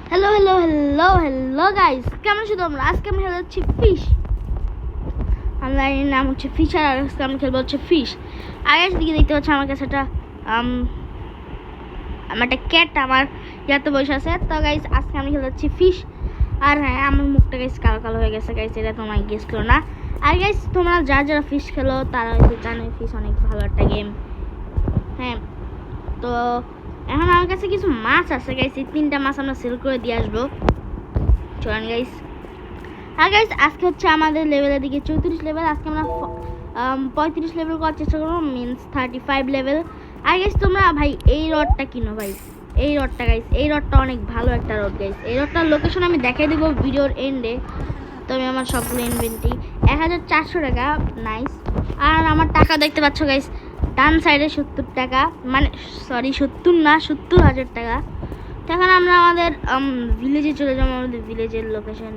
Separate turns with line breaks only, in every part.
Hello hello hello hello guys, কেমন আছো তোমরা? আজকে আমি খেলছি ফিশ। আমার নাম হচ্ছে ফিশার আর আজকে আমি খেলবো হচ্ছে ফিশ। আর গাইস দিকে দেখতে পাচ্ছ আমার কাছে একটা আমার একটা ক্যাট আমার ইয়াতে বসে আছে। তো গাইস আজকে আমি খেলছি ফিশ। আর হ্যাঁ, আমার মুখটা গাইস কালো কালো হয়ে গেছে গাইস, এটা তোমরা গেস করো না। আর গাইস তোমরা যারা ফিশ খেলো তারা হয়তো জানো ফিশ অনেক ভালো একটা গেম। হ্যাঁ, তো এখন আমার কাছে কিছু মাছ আছে গাইস, এই 3টা মাছ আমরা সেল করে দিয়ে আসবো। চলেন গাইস। আর গাইস আজকে হচ্ছে আমাদের লেভেলের দিকে 34 লেভেল, আজকে আমরা 35 লেভেল করার চেষ্টা করবো, মিনস 35 লেভেল। আর গাইস তোমরা ভাই এই রডটা কিনো ভাই, এই রডটা গাইস, এই রডটা অনেক ভালো একটা রড গাইস। এই রডটার লোকেশন আমি দেখাই দেবো ভিডিওর এন্ডে। তো আমি আমার সবগুলো ইনভেন্টরি 1400 টাকা, নাইস। আর আমার টাকা দেখতে পাচ্ছ গাইস, ডান সাইডে 70 টাকা, মানে সরি 70 না, 70,000 টাকা। তো এখন আমরা আমাদের ভিলেজে চলে যাবো, আমাদের ভিলেজের লোকেশন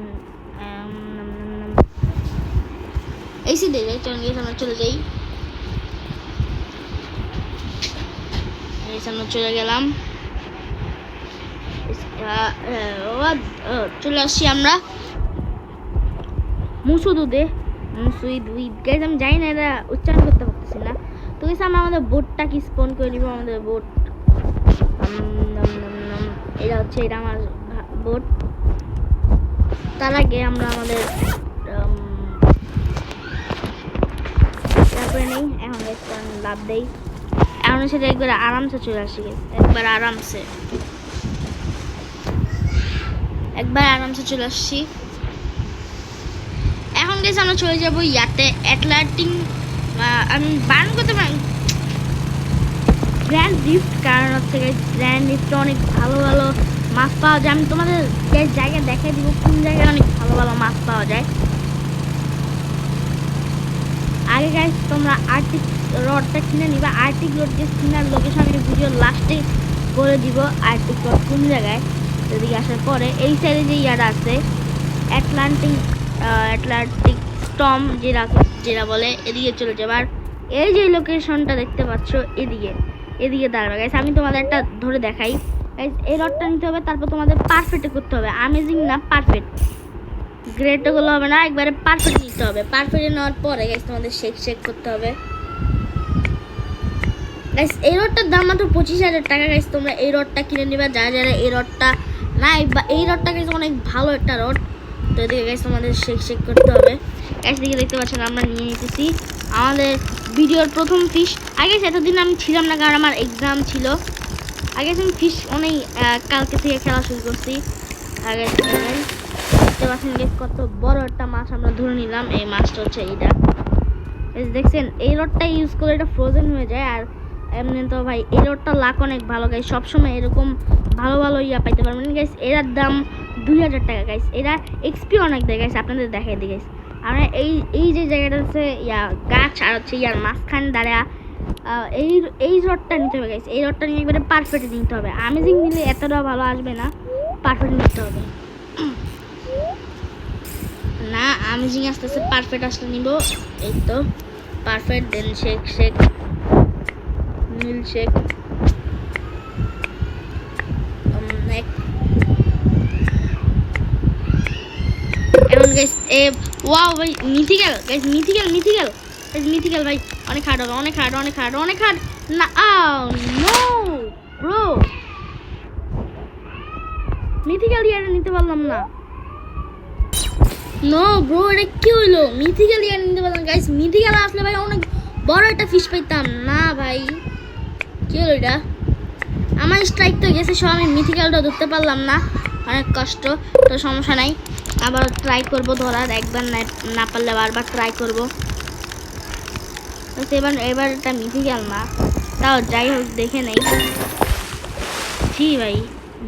এসি দিয়ে যাই। চলুন গিয়ে আমরা চলে যাই, আমরা চলে গেলাম, চলে আসছি আমরা মুসুদুদে। গাইস আমি জানি না এটা উচ্চারণ করতে পারতেছি না। তো গাইস আমরা আমাদের বোটটা কি স্পন করে নিব, আমাদের বোট এটা হচ্ছে, এটা আমার বোট। তার আগে আমরা আমাদের তারপরে নেই, এখন লাভ দেই, এখন সেটা একবার আরামসে চলে আসি, একবার আরামসে চলে আসছি। এখন গেছে আমরা চলে যাবো ইয়াতে অ্যাটলান্টিক, আমি বারণ করতে পারি গ্র্যান্ড রিফট, কারণ হচ্ছে গ্র্যান্ড রিফটে অনেক ভালো ভালো মাছ পাওয়া যায়। আমি তোমাদের জায়গা দেখাই দিব কোন জায়গায় অনেক ভালো ভালো মাছ পাওয়া যায়। আগে গাইস তোমরা আর্টিক রডটা কিনে নিবা, আর্টিক রড যে কিনার লোকেশন আমি ভিডিও লাস্টে বলে দিব, আর্টিক রড কোন জায়গায়। এদিকে আসার পরে এই সাইডে যে ইয়াটা আছে অ্যাটলান্টিক স্টর্ম যেটা বলে, এদিকে চলে যাবে। আর এই যে লোকেশনটা দেখতে পাচ্ছ এদিকে দাঁড়াবে গাইস, আমি তোমাদের একটা ধরে দেখাই গাইস। এই রডটা নিতে হবে, তারপর তোমাদের পারফেক্টে করতে হবে, আমেজিং না পারফেক্ট, গ্রেটও গুলো হবে না, একবারে পারফেক্ট নিতে হবে। পারফেক্ট নেওয়ার পরে গাইস তোমাদের শেক করতে হবে গাইস। এই রডটার দাম মাত্র 25,000 টাকা গাইস, তোমরা এই রডটা কিনে নিবা যারা এই রডটা নাই, বা এই রডটা গাইস অনেক ভালো একটা রড। তো এদিকে গাইস তোমাদের শেক করতে হবে গাইস। দিকে দেখতে পাচ্ছেন আমরা নিয়ে নিতেছি আমাদের ভিডিওর প্রথম ফিশ। আগে এতদিন আমি ছিলাম না, কারণ আমার এক্সাম ছিল। আগে আমি ফিশ অনেক কালকে থেকে খেলা শুরু করছি। আগে দেখতে পাচ্ছেন কত বড় একটা মাছ আমরা ধরে নিলাম। এই মাছটা হচ্ছে এইটা দেখছেন, এই রডটা ইউজ করে এটা ফ্রোজেন হয়ে যায়। আর এমনি তো ভাই এই রডটা লাক অনেক ভালো গাইস, সবসময় এরকম ভালো ভালো ইয়া পাইতে পারবেন গাইস। এটার দাম 2,000 টাকা গাইস, এরা এক্সপি অনেক দেয় গাইস, আপনাদের দেখাই দিই গাইস। আমরা এই যে জায়গাটা হচ্ছে ইয়া গাছ আর হচ্ছে ইয়ার মাঝখানে দাঁড়া, এই রডটা নিতে হবে গাইস। এই রডটা নিয়ে একবারে পারফেক্ট নিতে হবে, আমেজিং নিলে এতটা ভালো আসবে না, পারফেক্ট নিতে হবে না, আমেজিং আস্তে আস্তে পারফেক্ট আসলে নিব। এই তো পারফেক্ট, দেন শেক মিল শেক। এখন গাইস ওয়াও ভাই মিথিক্যাল গাইস, মিথিক্যাল ভাই, অনেক হার্ড না। নো ব্রো, মিথিক্যাল ইয়ারে নিতে পারলাম না। নো ব্রো, এটা কি হইলো? মিথিক্যাল ইয়ারে নিতে পারলাম গাইস, মিথিক্যাল আসলে ভাই অনেক বড় একটা ফিশ পাইতাম না ভাই। কি হলো এটা? আমার স্ট্রাইক তো গেছে সব, আমি মিথিক্যালটা ধরতে পারলাম না, অনেক কষ্ট। তো সমস্যা নাই, আবার ট্রাই করবো ধরার, একবার না পারলে বারবার ট্রাই করবো। এবার এটা মিথিক্যাল না, তাও যাই হোক দেখে নেই। জি ভাই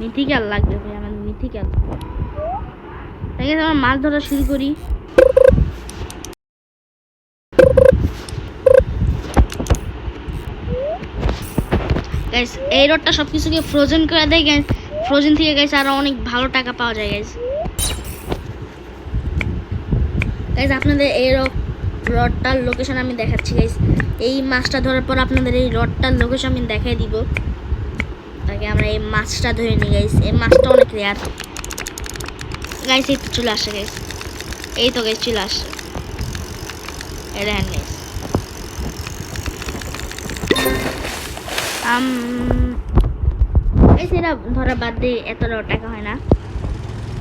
মিথিক্যাল লাগবে ভাই, আমার মিথিক্যাল। ঠিক আছে আমরা মাছ ধরা শুরু করি। গাইস এই রডটা সবকিছুকে ফ্রোজেন করে দেয় গাইস, ফ্রোজেন থেকে গাইস আরো অনেক ভালো টাকা পাওয়া যায় গাইস। আপনাদের এই রডটার লোকেশন আমি দেখাচ্ছি গাইস। এই মাছটা ধরার পর আপনাদের এই রডটার লোকেশন আমি দেখাই দিব। তাকে আমরা এই মাছটা ধরে নিই গাইস, এই মাছটা অনেক রেয়ার। গাইস এই তো চলে আসে গাইস, এই তো গাইস চলে আসে, এটা হ্যাঁ গাইস এটা ধরা বাদ দিয়ে এত টাকা হয় না।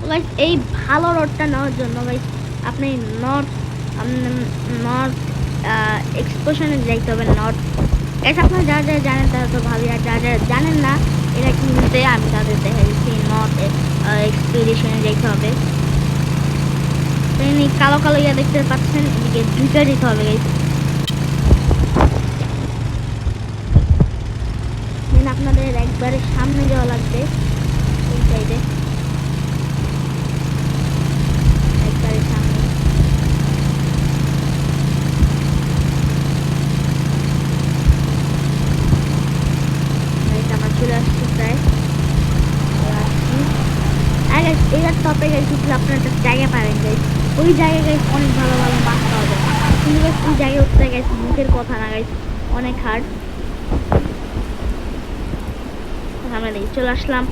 গাইস এই ভালো রডটা নেওয়ার জন্য গাইস আপনি নর্থ এক্সপোশনে যাইতে হবে। নর্থ গাইস আপনারা যা যা জানেন তারা তো ভাবি, আর যা যা জানেন না এরা কিনতে আমি তাদের দেখা দিচ্ছি। নর্থ এক্সপিডিশনে যাইতে হবে। কালো কালো ইয়া দেখতে পাচ্ছেন, এদিকে দুইটা দিতে হবে গাইস। আপনাদের একবারে সামনে যাওয়া লাগবে, এই সাইডে একবারে সামনে। আমরা চলে আসছি প্রায়। এটার টপে গেছি আপনার একটা জায়গা পাবেন গাইস, ওই জায়গায় গাইস অনেক ভালো ভালো মাছ পাওয়া যায়, কিন্তু গাইস ওই জায়গায় উঠতে গেছে মুখের কথা না গাইস, অনেক হার্ড। আমরা দেখি চলে আসলাম।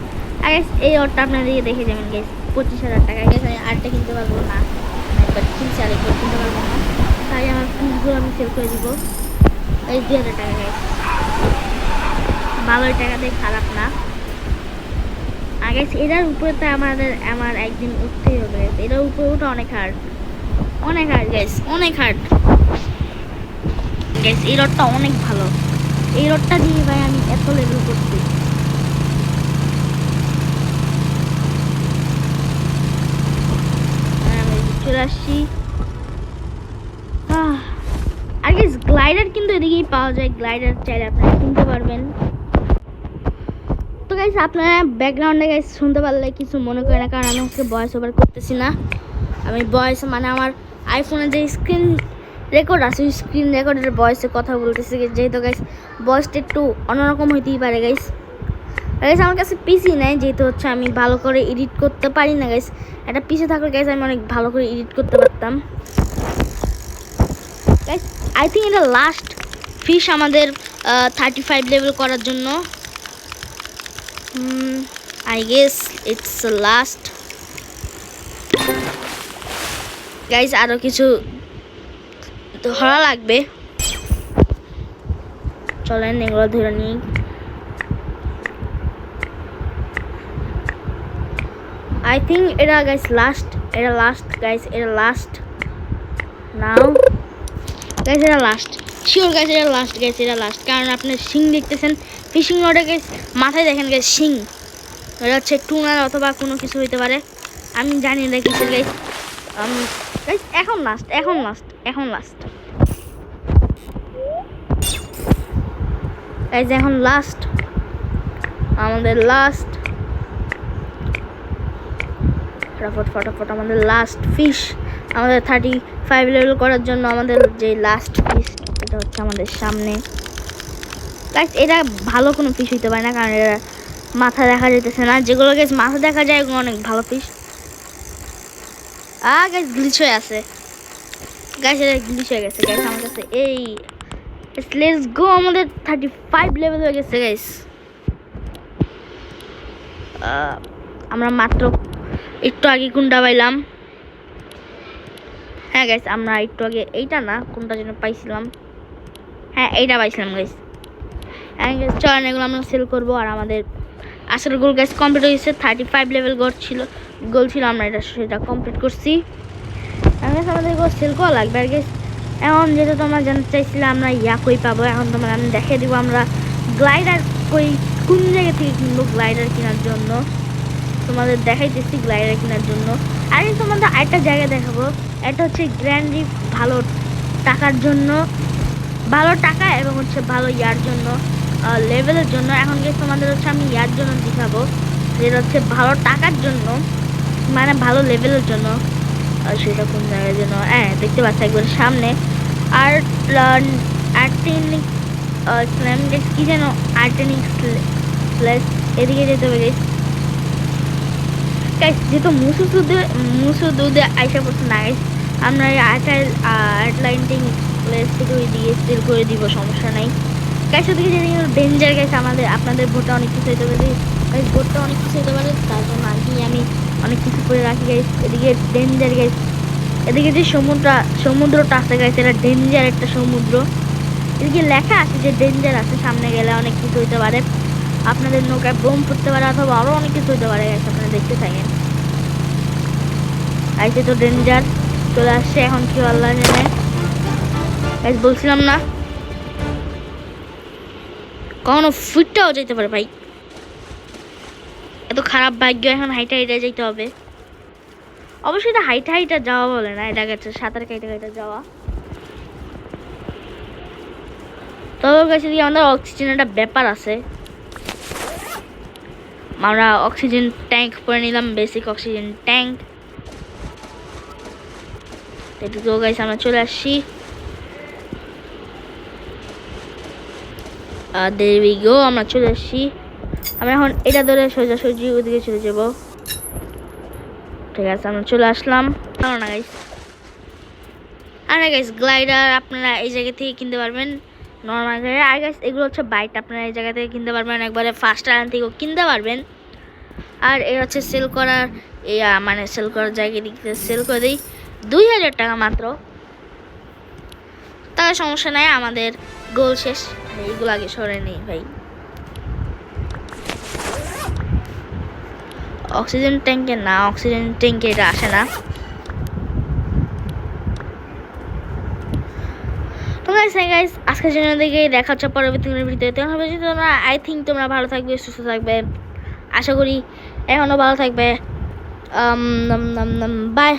আর গাইস এই অটটা আপনাদেরকে দেখে যাবেন গাইস 25,000 টাকা। গাইস আমি আরটা কিনতে পারবো না, একবার কিনছি আর একবার কিনতে পারবো না, তাই আমার পিসগুলো আমি সেল করে দিব। এই 2,000 টাকা গাইস, ভালোই টাকা দিয়ে, খারাপ না। আর গাইস এটার উপরে তো আমার একদিন উঠতেই হবে। এটার উপরে ওঠা অনেক হার্ড, অনেক হার্ড গাইস, অনেক হার্ড গাইস। এই রডটা অনেক ভালো, এই রডটা দিয়ে ভাই আমি এত লেভেল করছি। চলে আসছি। আর গাইস গ্লাইডার কিন্তু এদিকেই পাওয়া যায়, গ্লাইডার চাইলে আপনারা কিনতে পারবেন। তো গাইস আপনারা ব্যাকগ্রাউন্ডে গাইস শুনতে পারলে কিছু মনে করে না, কারণ আমি আজকে ভয়েস ওভার করতেছি না। আমি ভয়েস মানে আমার আইফোনের যে স্ক্রিন রেকর্ড আছে ওই স্ক্রিন রেকর্ডের ভয়েসে কথা বলতেছি, যেহেতু গাইস ভয়েসটা একটু অন্যরকম হইতেই পারে গাইস। গাইস আমার কাছে পিসি নাই, যেহেতু হচ্ছে আমি ভালো করে এডিট করতে পারি না গাইস। একটা পিসি থাকলে গাইস আমি অনেক ভালো করে এডিট করতে পারতাম গাইস। আই থিঙ্ক এটা লাস্ট ফিশ আমাদের 35 লেভেল করার জন্য। I guess it's last guys, আরো কিছু ধরা লাগবে, চলেন এগুলো ধরে নিই। I think এটা গাইস লাস্ট, এটা লাস্ট গাইস, এটা লাস্ট নাও গাইস, এটা লাস্ট শিওর গাইস, এটা লাস্ট গাইস, এটা লাস্ট। কারণ আপনি শিং দেখতেছেন ফিশিং রডে গাইস, মাথায় দেখেন গাইস শিং, এটা হচ্ছে টুনার অথবা কোনো কিছু হইতে পারে, আমি জানি না কিসের গাইস। গাইস এখন লাস্ট, এখন লাস্ট, এখন লাস্ট গাইস, এখন লাস্ট, আমাদের লাস্ট। ফটাফট ফটাফট আমাদের লাস্ট ফিশ, আমাদের 35 লেভেল করার জন্য আমাদের যে লাস্ট ফিশ এটা হচ্ছে আমাদের সামনে গাইস। এটা ভালো কোনো ফিশ হইতে পারে না, কারণ এটা মাথা দেখা যাইতেছে না, যেগুলো গাইস মাথা দেখা যায় ওগুলো অনেক ভালো ফিশ। গাইস গ্লিচ হয়ে আছে গাইস, এটা গ্লিচ হয়ে গেছে গাইস আমার কাছে। এই লেটস গো, আমাদের 35 লেভেল হয়ে গেছে গাইস। আমরা মাত্র একটু আগে কোনটা পাইলাম, হ্যাঁ গাইস আমরা একটু আগে এইটা না কোনটা যেন পাইছিলাম, হ্যাঁ এইটা পাইছিলাম গাইস। হ্যাঁ গাইস চলেন এগুলো আমরা সেল করবো। আর আমাদের আসলে গোল গাইস কমপ্লিট হয়েছে, 35 লেভেল গোল ছিল, আমরা সেটা কমপ্লিট করছি। গাইস আমাদের এগুলো সেল করা লাগবে। আর গাইস এখন যেহেতু তোমরা জানতে চাইছিলে আমরা ইয়া কই পাবো, এখন তোমরা আমি দেখিয়ে দিব আমরা গ্লাইডার কোন জায়গা থেকে কিনবো। গ্লাইডার কেনার জন্য তোমাদের দেখাইতেছি গ্লাইডার কেনার জন্য। আর তোমাদের আরেকটা জায়গা দেখাবো, এটা হচ্ছে গ্র্যান্ড রিফ, ভালো টাকার জন্য, ভালো টাকা এবং হচ্ছে ভালো ইয়ার জন্য, লেভেলের জন্য। এখন গিয়ে তোমাদের হচ্ছে আমি ইয়ার জন্য দেখাবো, যেটা হচ্ছে ভালো টাকার জন্য, মানে ভালো লেভেলের জন্য। সেটা কোন জায়গার জন্য, হ্যাঁ দেখতে পাচ্ছি একবার সামনে। আর আর্টেনিক কি যেন আর্টেনিক প্লেস, এদিকে যেতে হবে গাইস। যেহেতু মুসুদুদে আইসা পড়ছে না গাইস, আমরা আটলান্টিক প্লেস থেকে ওই দিকে সেল করে দিব, সমস্যা নাই গাইস। ওদিকে যেতে ডেঞ্জার গাইস, আপনাদের ভোটটা অনেক কিছু হতে পারে গাইস, ভোটটা অনেক কিছু হতে পারে, তার জন্য আর কি আমি অনেক কিছু করে রাখি গাইস। এদিকে ডেঞ্জার গাইস, এদিকে যে সমুদ্রটা আছে গাইস, এটা ডেঞ্জার একটা সমুদ্র। এদিকে লেখা আছে যে ডেঞ্জার আছে, সামনে গেলে অনেক কিছু হইতে পারে, আপনাদের নৌকায় বোম ফুটতে পারে অথবা আরো অনেক কিছু হইতে পারে গাইস, আপনারা দেখতে থাকেন। আইসে তো ডেঞ্জার চলে আসছে, এখন কি আল্লাহ জানে গাইস, বলছিলাম না কখনো ফুটটাও যেতে পারে ভাই, এত খারাপ ভাগ্য। এখন হাইটা হাইটা যেতে হবে, অবশ্যই এটা হাইটা হাইটা যাওয়া বলে না, এটা গেছে সাঁতার কাইটা কাইটা যাওয়া। তবে কাছে দিয়ে আমাদের অক্সিজেন একটা ব্যাপার আছে, আমরা অক্সিজেন ট্যাঙ্ক করে নিলাম, বেসিক অক্সিজেন ট্যাঙ্ক। এদিকে গাইস আমরা চলে আসছি, there we go, আমরা চলে আসছি। আমরা এখন এটা ধরে সোজাসুজি ওদিকে চলে যাব। ঠিক আছে, আমরা চলে আসলাম। না গাইস, আর গাইস গ্লাইডার আপনারা এই জায়গা থেকে কিনতে পারবেন, নর্মাল গাড়ি। আর গাইস এগুলো হচ্ছে বাইক, আপনারা এই জায়গা থেকে কিনতে পারবেন, একবারে ফার্স্ট আয়রন থেকেও কিনতে পারবেন। আর এর হচ্ছে সেল করার মানে সেল করার জায়গা দিকে সেল করে দিই 2000 টাকা মাত্র, তাহলে সমস্যা নাই, আমাদের গোল শেষ। এইগুলো আগে সরে নেই ভাই। অক্সিজেন ট্যাঙ্কে না, অক্সিজেন ট্যাঙ্কে এটা আসে না। তো গাইস আজকের জন্য দেখে দেখা হচ্ছে পরবর্তী ভিডিওতে হবে। যদি তোমরা আই থিঙ্ক তোমরা ভালো থাকবে, সুস্থ থাকবে, আশা করি এখনো ভালো থাকবে। বাই।